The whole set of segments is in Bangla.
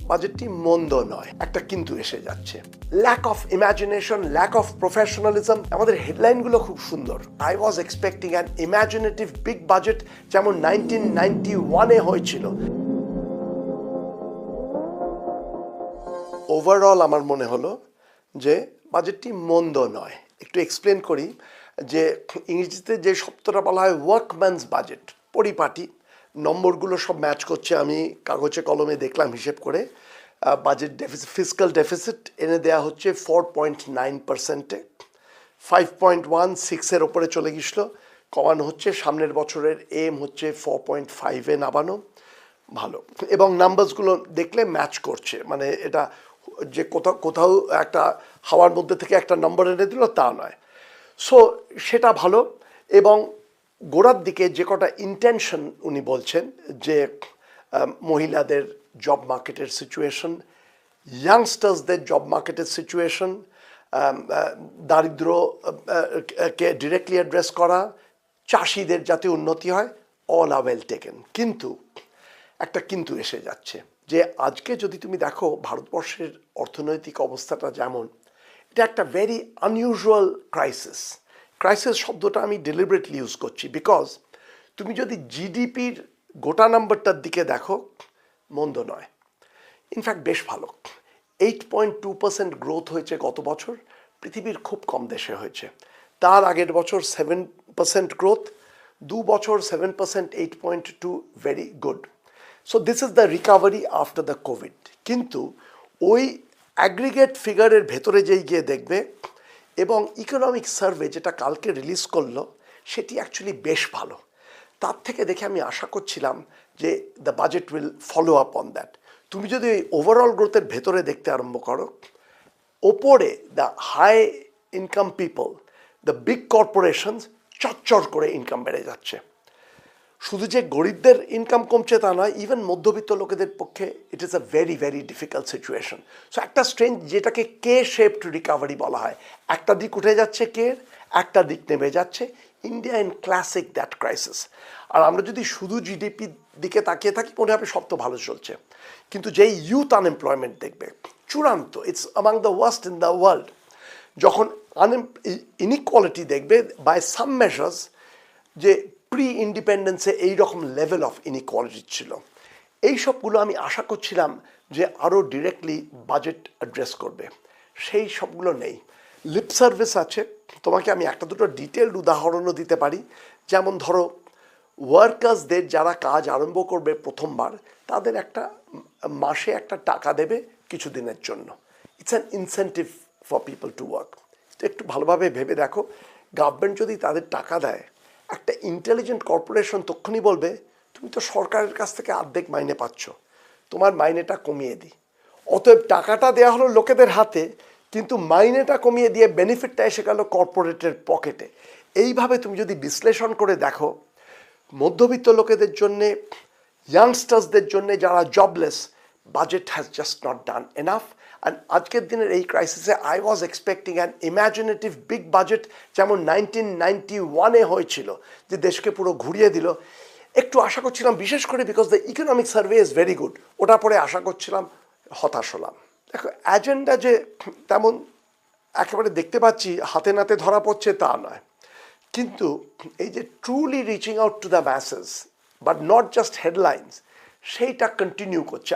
বাজেটটি মন্দ নয়, একটা কিন্তু এসে যাচ্ছে। Lack of imagination, lack of professionalism. আমাদের হেডলাইনগুলো খুব সুন্দর। I was expecting an imaginative big budget, যেমন 1991-এ হয়েছিল। ওভারঅল আমার মনে হলো যে বাজেটটি মন্দ নয়। একটু এক্সপ্লেন করি যে ইংরেজিতে যে শব্দটা বলা হয় ওয়ার্কম্যানস বাজেট, পরিপাটি, নম্বরগুলো সব ম্যাচ করছে। আমি কাগজে কলমে দেখলাম হিসেব করে। বাজেট ডেফিসিট, ফিসকাল ডেফিসিট এনে দেওয়া হচ্ছে 4.9%-এ, 5.16-এর ওপরে চলে গেছিল, কমানো হচ্ছে। সামনের বছরের এম হচ্ছে 4.5-এ নামানো। ভালো, এবং নাম্বারসগুলো দেখলে ম্যাচ করছে, মানে এটা যে কোথাও কোথাও একটা হাওয়ার মধ্যে থেকে একটা নম্বর এনে দিল তা নয়। সো সেটা ভালো। এবং গোড়ার দিকে যে কটা ইন্টেনশন উনি বলছেন, যে মহিলাদের জব মার্কেটের সিচুয়েশন, ইয়াংস্টার্সদের জব মার্কেটের সিচুয়েশন, দারিদ্রকে ডিরেক্টলি অ্যাড্রেস করা, চাষিদের যাতে উন্নতি হয়, অল আর ওয়েল টেকেন। কিন্তু একটা কিন্তু এসে যাচ্ছে, যে আজকে যদি তুমি দেখো ভারতবর্ষের অর্থনৈতিক অবস্থাটা যেমন, এটা একটা ভেরি আনইউজুয়াল ক্রাইসিস। ক্রাইসিস শব্দটা আমি ডেলিবারেটলি ইউজ করছি, বিকজ তুমি যদি জিডিপির গোটা নাম্বারটার দিকে দেখো, মন্দ নয়, ইনফ্যাক্ট বেশ ভালো। 8.2% গ্রোথ হয়েছে গত বছর, পৃথিবীর খুব কম দেশে হয়েছে। তার আগের বছর 7% গ্রোথ, 2 বছর 7%, 8.2, very good. So this is the recovery after the Covid. কিন্তু ওই অ্যাগ্রিগেট ফিগারের ভেতরে যেই গিয়ে দেখবে, এবং ইকোনমিক সার্ভে যেটা কালকে রিলিজ করলো, সেটি অ্যাকচুয়ালি বেশ ভালো। তার থেকে দেখে আমি আশা করছিলাম যে the budget will follow up on that. তুমি যদি ওই ওভারঅল গ্রোথের ভেতরে দেখতে আরম্ভ করো, ওপরে the high income people, the big corporations, চচ্চর করে ইনকাম বেড়ে যাচ্ছে। শুধু যে গরিবদের ইনকাম কমছে তা নয়, ইভেন মধ্যবিত্ত লোকেদের পক্ষে it is a very very difficult situation. So একটা স্ট্রেঞ্জ, যেটাকে কে শেপড রিকাভারি বলা হয়, একটা দিক উঠে যাচ্ছে কে, একটা দিক নেমে যাচ্ছে। India in classic that crisis. আর আমরা যদি শুধু জিডিপির দিকে তাকিয়ে থাকি, মনে হবে সব তো ভালো চলছে। কিন্তু যেই ইউথ আনএমপ্লয়মেন্ট দেখবে, চূড়ান্ত, it's among the worst in the world. যখন ইনইকুয়ালিটি দেখবে বাই সাম মেজার্স, যে প্রি ইন্ডিপেন্ডেন্সে এইরকম লেভেল অফ ইনইকুয়ালিটি ছিল, এই সবগুলো আমি আশা করছিলাম যে আরও ডিরেক্টলি বাজেট অ্যাড্রেস করবে। সেই সবগুলো নেই। লিপ সার্ভিস আছে। তোমাকে আমি একটা দুটো ডিটেলড উদাহরণও দিতে পারি। যেমন ধরো, ওয়ার্কার্সদের যারা কাজ আরম্ভ করবে প্রথমবার, তাদের একটা মাসে একটা টাকা দেবে কিছুদিনের জন্য। It's an incentive for people to work. একটু ভালোভাবে ভেবে দেখো, গভর্নমেন্ট যদি তাদের টাকা দেয়, একটা ইন্টেলিজেন্ট কর্পোরেশন তক্ষুনি বলবে, তুমি তো সরকারের কাছ থেকে অর্ধেক মাইনে পাচ্ছ, তোমার মাইনেটা কমিয়ে দিই। অতএব টাকাটা দেওয়া হলো লোকেদের হাতে, কিন্তু মাইনেটা কমিয়ে দিয়ে বেনিফিটটা এসে গেল কর্পোরেটের পকেটে। এইভাবে তুমি যদি বিশ্লেষণ করে দেখো, মধ্যবিত্ত লোকেদের জন্যে, ইয়াংস্টার্সদের জন্যে যারা jobless, budget has just not done enough. And আজকের দিনের এই ক্রাইসিসে I was expecting an imaginative big budget, যেমন 1991-এ হয়েছিল, যে দেশকে পুরো ঘুরিয়ে দিল। একটু আশা করছিলাম, বিশেষ করে because the economic survey is very good, ওটা পরে আশা করছিলাম, হতাশ হলাম। দেখো, অ্যাজেন্ডা যে তেমন একেবারে দেখতে পাচ্ছি হাতে নাতে ধরা পড়ছে তা নয়, কিন্তু এই যে truly reaching out to the masses, but not just headlines, সেইটা কন্টিনিউ করছে।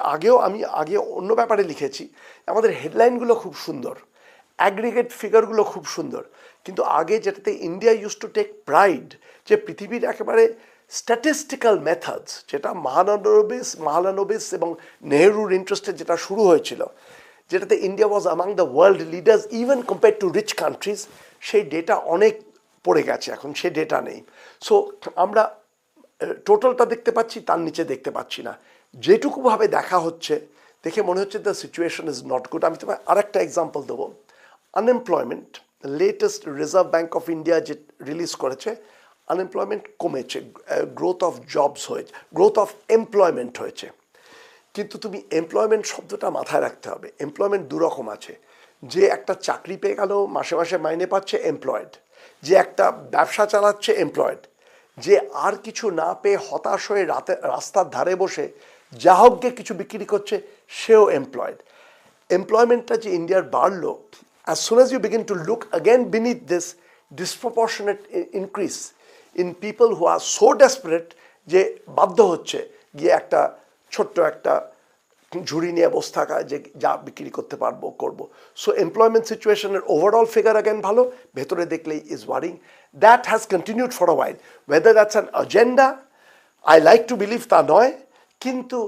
আমি আগে অন্য ব্যাপারে লিখেছি, আমাদের হেডলাইনগুলো খুব সুন্দর, অ্যাগ্রিগেট ফিগারগুলো খুব সুন্দর, কিন্তু আগে যেটাতে India use to take pride, যে পৃথিবীর একেবারে স্ট্যাটিস্টিক্যাল মেথডস, যেটা মহালানবিস এবং নেহরুর ইন্টারেস্টে যেটা শুরু হয়েছিল, যেটাতে India was among the world leaders even compare to reach countries, সেই ডেটা অনেক পড়ে গেছে, এখন সে ডেটা নেই। সো আমরা টোটালটা দেখতে পাচ্ছি, তার নিচে দেখতে পাচ্ছি না। যেটুকুভাবে দেখা হচ্ছে, দেখে মনে হচ্ছে the situation is not good. আমি তোমায় আরেকটা এক্সাম্পল দেবো। Unemployment, latest reserve bank of India যে রিলিজ করেছে, আনএমপ্লয়মেন্ট কমেছে, গ্রোথ অফ জবস হয়েছে, গ্রোথ অফ এমপ্লয়মেন্ট হয়েছে। কিন্তু তুমি এমপ্লয়মেন্ট শব্দটা মাথায় রাখতে হবে। এমপ্লয়মেন্ট দুরকম আছে, যে একটা চাকরি পেয়ে গেল, মাসে মাসে মাইনে পাচ্ছে, এমপ্লয়েড; যে একটা ব্যবসা চালাচ্ছে, এমপ্লয়েড; যে আর কিছু না পেয়ে হতাশ হয়ে রাস্তার ধারে বসে গ্রাহককে কিছু বিক্রি করছে, সেও এমপ্লয়েড। এমপ্লয়মেন্টটা যে ইন্ডিয়ার বাড়লো, as soon as you begin to look again beneath this disproportionate increase in people who are so desperate যে বাধ্য হচ্ছে গিয়ে একটা ছোট্ট একটা ঝুড়ি নিয়ে বসে থাকা যে যা বিক্রি করতে পারবো করবো। সো এমপ্লয়মেন্ট সিচুয়েশনের ওভারঅল ফিগার অ্যাগেন ভালো, ভেতরে দেখলেই is worrying. That has continued for a while, whether that's an agenda I like to believe তা নয়, কিন্তু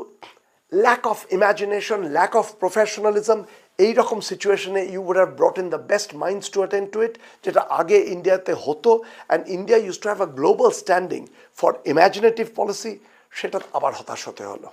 lack of imagination, lack of professionalism, এইরকম সিচুয়েশনে you would have brought in the best minds to attend to it, যেটা আগে ইন্ডিয়াতে হতো। And India use to have a global standing for imaginative policy, সেটা আবার হতাশ হতে হলো।